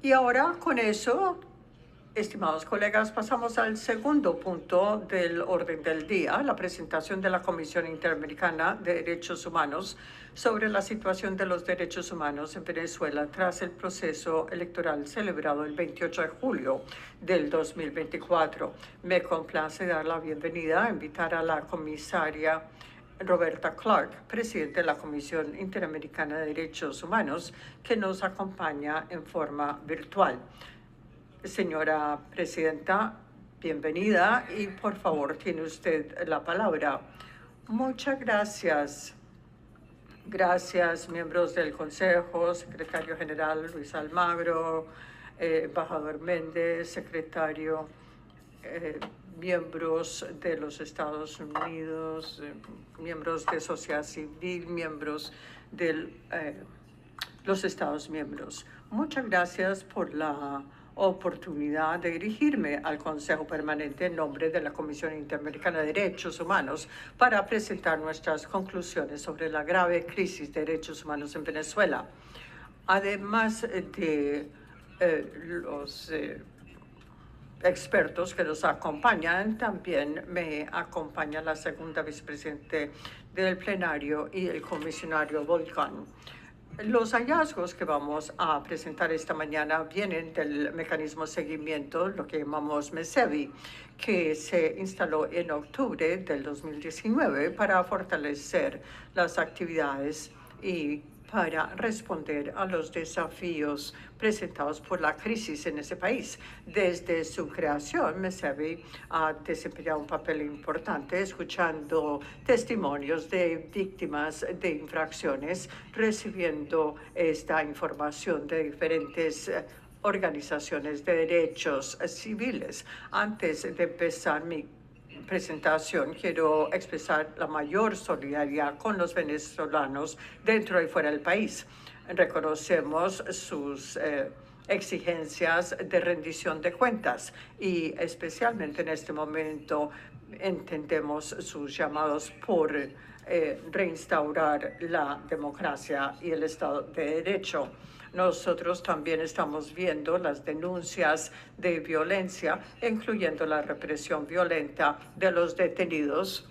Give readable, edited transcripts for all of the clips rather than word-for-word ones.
Y ahora con eso, estimados colegas, pasamos al segundo punto del orden del día, la presentación de la Comisión Interamericana de Derechos Humanos sobre la situación de los derechos humanos en Venezuela tras el proceso electoral celebrado el 28 de julio del 2024. Me complace dar la bienvenida, invitar a la comisaria Roberta Clark, presidente de la Comisión Interamericana de Derechos Humanos, que nos acompaña en forma virtual. Señora presidenta, bienvenida y por favor tiene usted la palabra. Muchas gracias. Gracias, miembros del Consejo, secretario general Luis Almagro, embajador Méndez, secretario, miembros de los Estados Unidos, miembros de sociedad civil, miembros de los Estados miembros. Muchas gracias por la oportunidad de dirigirme al Consejo Permanente en nombre de la Comisión Interamericana de Derechos Humanos para presentar nuestras conclusiones sobre la grave crisis de derechos humanos en Venezuela. Además de los expertos que nos acompañan, también me acompaña la segunda vicepresidente del plenario y el comisionario Volcán. Los hallazgos que vamos a presentar esta mañana vienen del mecanismo de seguimiento, lo que llamamos MESEVI, que se instaló en octubre del 2019 para fortalecer las actividades y para responder a los desafíos presentados por la crisis en ese país. Desde su creación, MESEVI ha desempeñado un papel importante escuchando testimonios de víctimas de infracciones, recibiendo esta información de diferentes organizaciones de derechos civiles. Antes de empezar mi presentación, quiero expresar la mayor solidaridad con los venezolanos dentro y fuera del país. Reconocemos sus exigencias de rendición de cuentas y especialmente en este momento entendemos sus llamados por reinstaurar la democracia y el Estado de Derecho. Nosotros también estamos viendo las denuncias de violencia, incluyendo la represión violenta de los detenidos,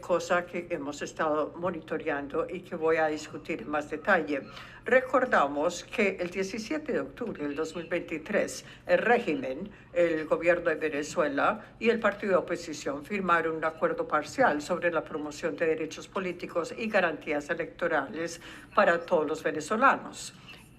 cosa que hemos estado monitoreando y que voy a discutir en más detalle. Recordamos que el 17 de octubre del 2023, el régimen, el gobierno de Venezuela y el partido de oposición firmaron un acuerdo parcial sobre la promoción de derechos políticos y garantías electorales para todos los venezolanos,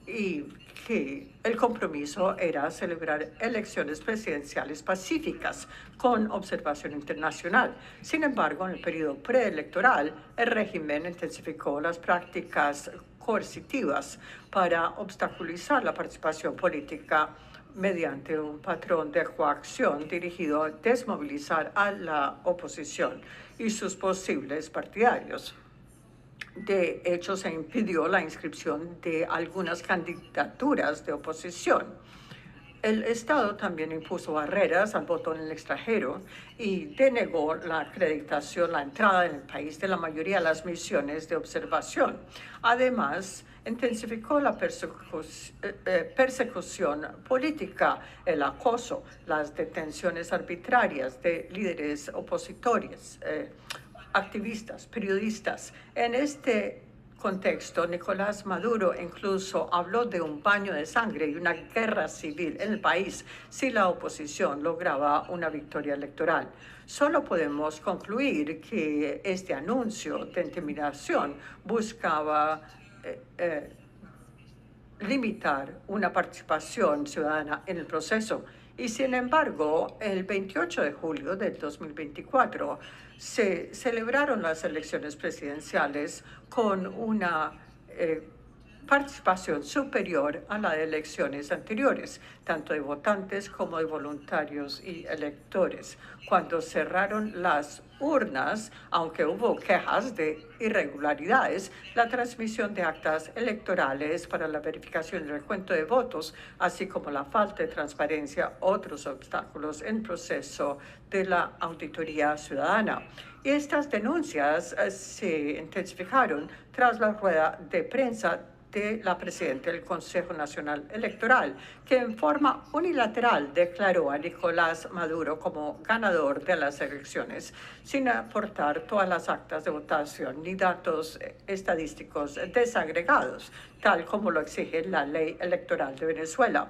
y que el compromiso era celebrar elecciones presidenciales pacíficas con observación internacional. Sin embargo, en el periodo preelectoral, el régimen intensificó las prácticas coercitivas para obstaculizar la participación política mediante un patrón de coacción dirigido a desmovilizar a la oposición y sus posibles partidarios. De hecho, se impidió la inscripción de algunas candidaturas de oposición. El Estado también impuso barreras al voto en el extranjero y denegó la acreditación, la entrada en el país de la mayoría de las misiones de observación. Además, intensificó la persecución política, el acoso, las detenciones arbitrarias de líderes opositores, activistas, periodistas. En este contexto, Nicolás Maduro incluso habló de un baño de sangre y una guerra civil en el país si la oposición lograba una victoria electoral. Solo podemos concluir que este anuncio de intimidación buscaba limitar una participación ciudadana en el proceso. Y sin embargo, el 28 de julio del 2024 se celebraron las elecciones presidenciales con una participación superior a la de elecciones anteriores, tanto de votantes como de voluntarios y electores. Cuando cerraron las urnas, aunque hubo quejas de irregularidades, la transmisión de actas electorales para la verificación y recuento de votos, así como la falta de transparencia, otros obstáculos en el proceso de la auditoría ciudadana. Y estas denuncias se intensificaron tras la rueda de prensa de la presidenta del Consejo Nacional Electoral, que en forma unilateral declaró a Nicolás Maduro como ganador de las elecciones, sin aportar todas las actas de votación ni datos estadísticos desagregados, tal como lo exige la ley electoral de Venezuela.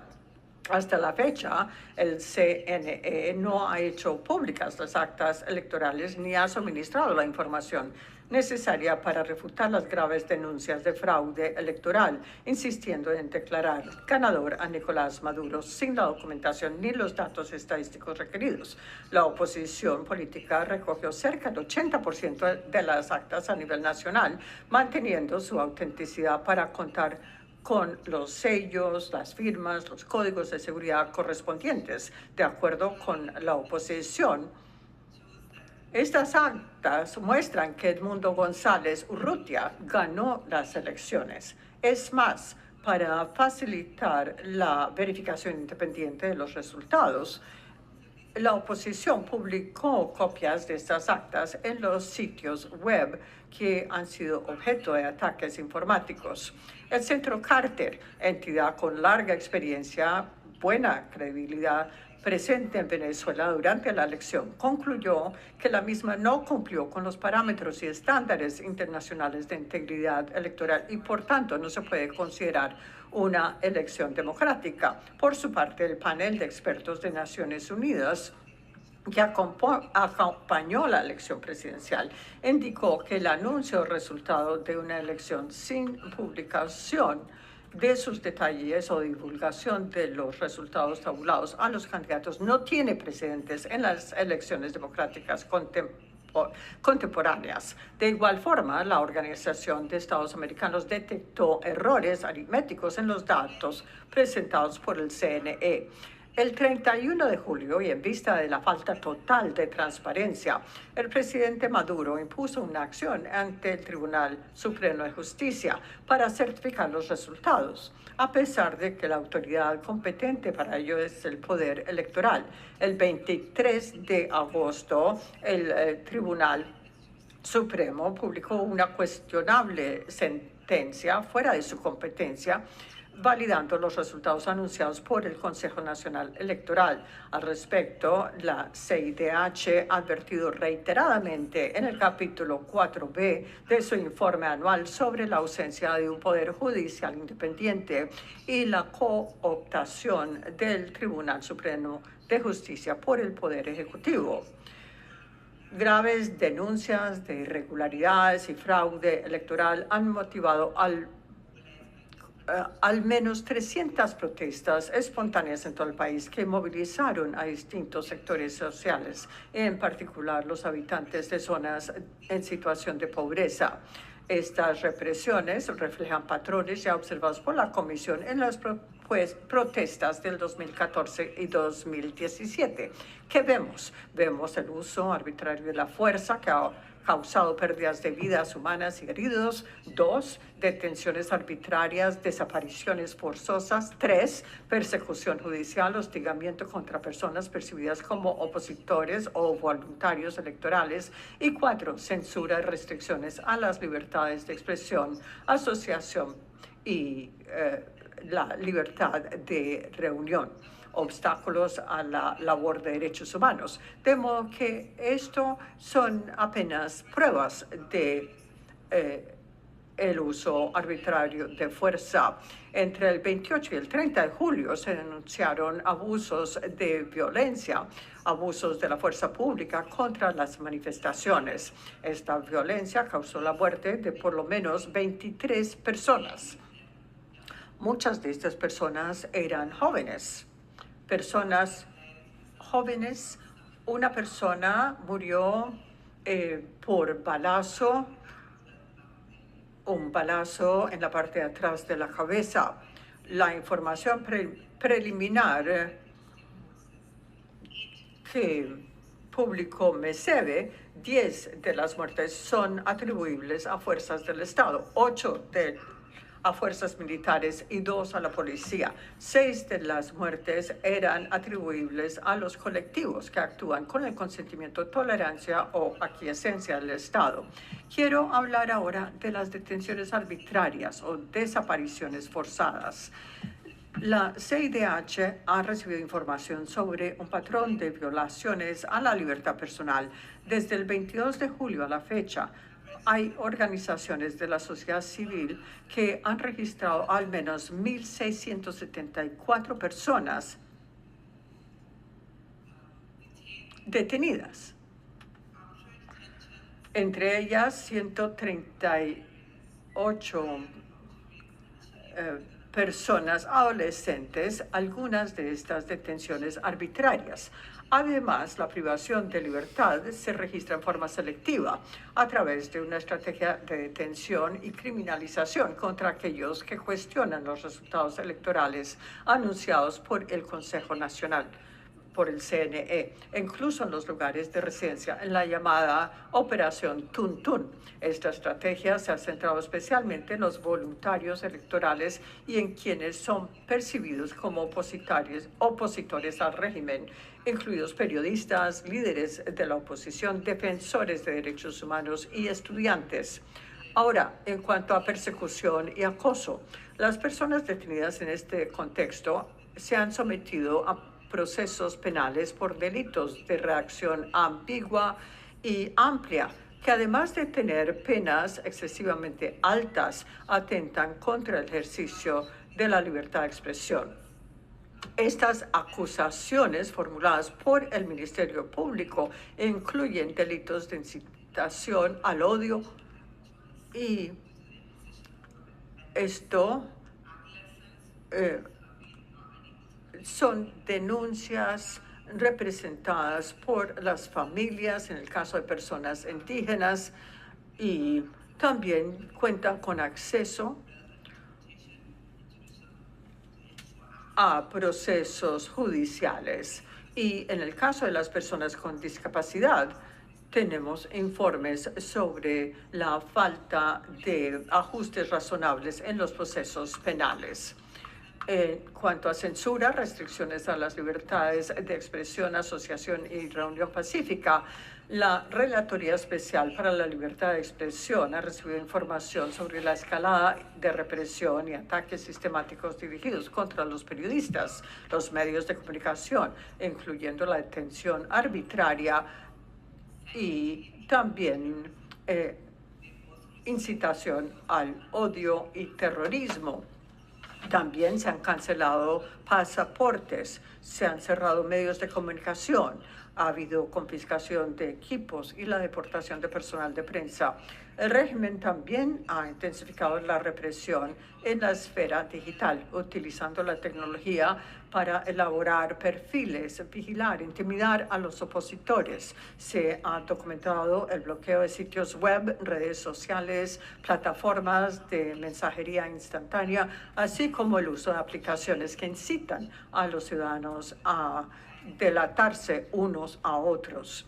Hasta la fecha, el CNE no ha hecho públicas las actas electorales ni ha suministrado la información necesaria para refutar las graves denuncias de fraude electoral, insistiendo en declarar ganador a Nicolás Maduro sin la documentación ni los datos estadísticos requeridos. La oposición política recogió cerca del 80% de las actas a nivel nacional, manteniendo su autenticidad para contar con los sellos, las firmas, los códigos de seguridad correspondientes. De acuerdo con la oposición, estas actas muestran que Edmundo González Urrutia ganó las elecciones. Es más, para facilitar la verificación independiente de los resultados, la oposición publicó copias de estas actas en los sitios web que han sido objeto de ataques informáticos. El Centro Carter, entidad con larga experiencia, buena credibilidad, presente en Venezuela durante la elección, concluyó que la misma no cumplió con los parámetros y estándares internacionales de integridad electoral y, por tanto, no se puede considerar una elección democrática. Por su parte, el panel de expertos de Naciones Unidas que acompañó la elección presidencial, indicó que el anuncio o resultado de una elección sin publicación de sus detalles o divulgación de los resultados tabulados a los candidatos no tiene precedentes en las elecciones democráticas contemporáneas. De igual forma, la Organización de Estados Americanos detectó errores aritméticos en los datos presentados por el CNE. El 31 de julio, y en vista de la falta total de transparencia, el presidente Maduro impuso una acción ante el Tribunal Supremo de Justicia para certificar los resultados, a pesar de que la autoridad competente para ello es el Poder Electoral. El 23 de agosto, el Tribunal Supremo publicó una cuestionable sentencia fuera de su competencia, validando los resultados anunciados por el Consejo Nacional Electoral. Al respecto, la CIDH ha advertido reiteradamente en el capítulo 4B de su informe anual sobre la ausencia de un poder judicial independiente y la cooptación del Tribunal Supremo de Justicia por el Poder Ejecutivo. Graves denuncias de irregularidades y fraude electoral han motivado al menos 300 protestas espontáneas en todo el país que movilizaron a distintos sectores sociales, en particular los habitantes de zonas en situación de pobreza. Estas represiones reflejan patrones ya observados por la Comisión en las protestas del 2014 y 2017. ¿Qué vemos? Vemos el uso arbitrario de la fuerza que ha causado pérdidas de vidas humanas y heridos. 2, detenciones arbitrarias, desapariciones forzosas. 3, persecución judicial, hostigamiento contra personas percibidas como opositores o voluntarios electorales. Y 4, censura y restricciones a las libertades de expresión, asociación y la libertad de reunión, obstáculos a la labor de derechos humanos. De modo que esto son apenas pruebas de el uso arbitrario de fuerza. Entre el 28 y el 30 de julio se denunciaron abusos de violencia, abusos de la fuerza pública contra las manifestaciones. Esta violencia causó la muerte de por lo menos 23 personas. Muchas de estas personas eran jóvenes. Una persona murió por balazo, un balazo en la parte de atrás de la cabeza. La información preliminar que publicó MESEVE, 10 de las muertes son atribuibles a fuerzas del Estado, 8 a fuerzas militares y 2 a la policía. 6 de las muertes eran atribuibles a los colectivos que actúan con el consentimiento, tolerancia o aquiescencia del Estado. Quiero hablar ahora de las detenciones arbitrarias o desapariciones forzadas. La CIDH ha recibido información sobre un patrón de violaciones a la libertad personal. Desde el 22 de julio a la fecha, hay organizaciones de la sociedad civil que han registrado al menos 1.674 personas detenidas. Entre ellas, 138 personas adolescentes, algunas de estas detenciones arbitrarias. Además, la privación de libertad se registra en forma selectiva a través de una estrategia de detención y criminalización contra aquellos que cuestionan los resultados electorales anunciados por el Consejo Nacional, por el CNE, incluso en los lugares de residencia, en la llamada Operación Tuntún. Esta estrategia se ha centrado especialmente en los voluntarios electorales y en quienes son percibidos como opositores al régimen, incluidos periodistas, líderes de la oposición, defensores de derechos humanos y estudiantes. Ahora, en cuanto a persecución y acoso, las personas detenidas en este contexto se han sometido a procesos penales por delitos de reacción ambigua y amplia, que además de tener penas excesivamente altas, atentan contra el ejercicio de la libertad de expresión. Estas acusaciones formuladas por el Ministerio Público incluyen delitos de incitación al odio y esto son denuncias representadas por las familias, en el caso de personas indígenas, y también cuentan con acceso a procesos judiciales. Y en el caso de las personas con discapacidad, tenemos informes sobre la falta de ajustes razonables en los procesos penales. En cuanto a censura, restricciones a las libertades de expresión, asociación y reunión pacífica, la Relatoría Especial para la Libertad de Expresión ha recibido información sobre la escalada de represión y ataques sistemáticos dirigidos contra los periodistas, los medios de comunicación, incluyendo la detención arbitraria y también incitación al odio y terrorismo. También se han cancelado pasaportes, se han cerrado medios de comunicación, ha habido confiscación de equipos y la deportación de personal de prensa. El régimen también ha intensificado la represión en la esfera digital, utilizando la tecnología para elaborar perfiles, vigilar, intimidar a los opositores. Se ha documentado el bloqueo de sitios web, redes sociales, plataformas de mensajería instantánea, así como el uso de aplicaciones que incitan a los ciudadanos a delatarse unos a otros.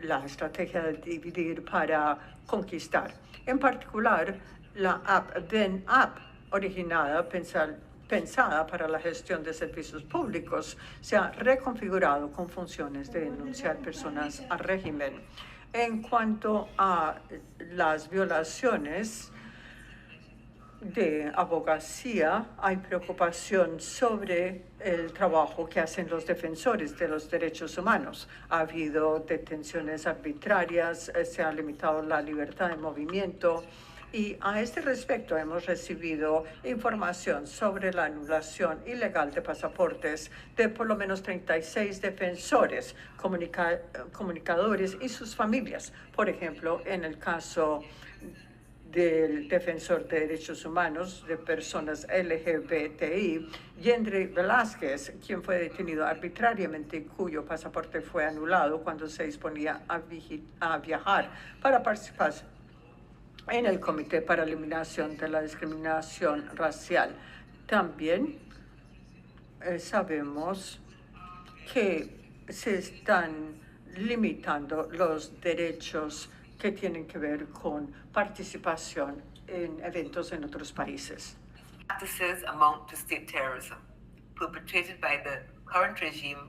La estrategia de dividir para conquistar. En particular, la app Then App, originada, pensada para la gestión de servicios públicos, se ha reconfigurado con funciones de denunciar personas al régimen. En cuanto a las violaciones de abogacía, hay preocupación sobre el trabajo que hacen los defensores de los derechos humanos. Ha habido detenciones arbitrarias, se ha limitado la libertad de movimiento y a este respecto hemos recibido información sobre la anulación ilegal de pasaportes de por lo menos 36 defensores, comunicadores y sus familias. Por ejemplo, en el caso del defensor de derechos humanos de personas LGBTI, Yendri Velázquez, quien fue detenido arbitrariamente y cuyo pasaporte fue anulado cuando se disponía a viajar para participar en el Comité para Eliminación de la Discriminación Racial. También sabemos que se están limitando los derechos que tienen que ver con participación en eventos en otros países. Practices amount to state terrorism, perpetrated by the current regime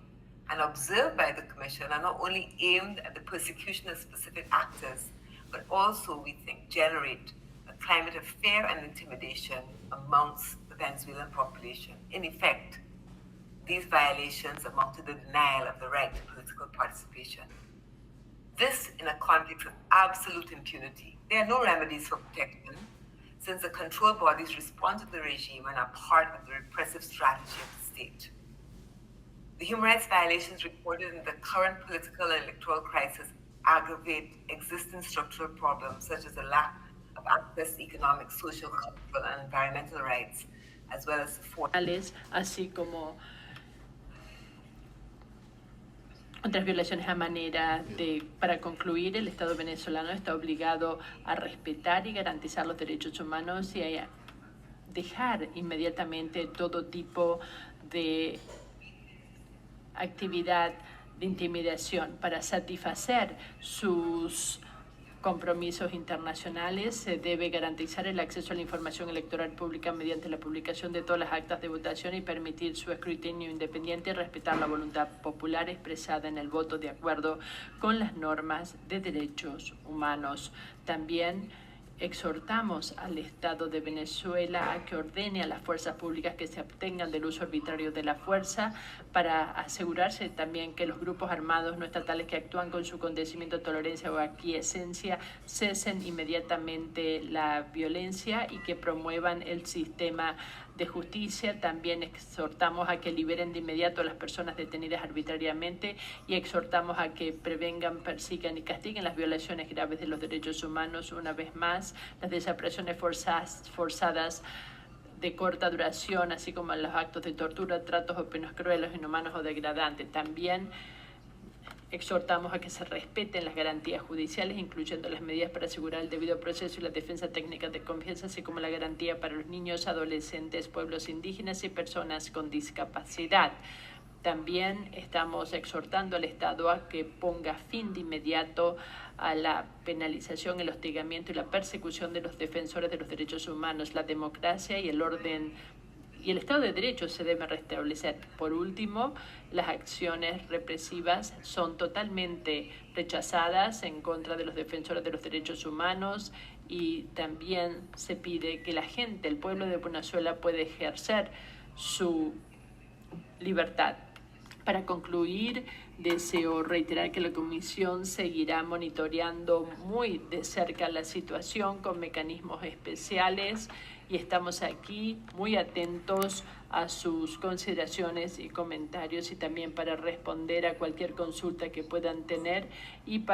and observed by the Commission, are not only aimed at the persecution of specific actors, but also, we think, generate a climate of fear and intimidation amongst the Venezuelan population. In effect, these violations amount to the denial of the right to political participation. This in a context of absolute impunity. There are no remedies for protection, since the control bodies respond to the regime and are part of the repressive strategy of the state. The human rights violations reported in the current political and electoral crisis aggravate existing structural problems such as the lack of access to economic, social, cultural, and environmental rights, as well as así como otras violaciones a manera de, para concluir, el Estado venezolano está obligado a respetar y garantizar los derechos humanos y a dejar inmediatamente todo tipo de actividad de intimidación para satisfacer sus compromisos internacionales. Se debe garantizar el acceso a la información electoral pública mediante la publicación de todas las actas de votación y permitir su escrutinio independiente y respetar la voluntad popular expresada en el voto de acuerdo con las normas de derechos humanos. También exhortamos al Estado de Venezuela a que ordene a las fuerzas públicas que se abstengan del uso arbitrario de la fuerza para asegurarse también que los grupos armados no estatales que actúan con su condescendimiento, tolerancia o aquiescencia cesen inmediatamente la violencia y que promuevan el sistema de justicia. También exhortamos a que liberen de inmediato a las personas detenidas arbitrariamente y exhortamos a que prevengan, persigan y castiguen las violaciones graves de los derechos humanos. Una vez más, las desapariciones forzadas de corta duración, así como los actos de tortura, tratos o penas crueles, inhumanos o degradantes. También exhortamos a que se respeten las garantías judiciales, incluyendo las medidas para asegurar el debido proceso y la defensa técnica de confianza, así como la garantía para los niños, adolescentes, pueblos indígenas y personas con discapacidad. También estamos exhortando al Estado a que ponga fin de inmediato a la penalización, el hostigamiento y la persecución de los defensores de los derechos humanos. La democracia y el orden y el Estado de Derecho se debe restablecer. Por último, las acciones represivas son totalmente rechazadas en contra de los defensores de los derechos humanos y también se pide que la gente, el pueblo de Venezuela, pueda ejercer su libertad. Para concluir, deseo reiterar que la Comisión seguirá monitoreando muy de cerca la situación con mecanismos especiales y estamos aquí muy atentos a sus consideraciones y comentarios y también para responder a cualquier consulta que puedan tener y para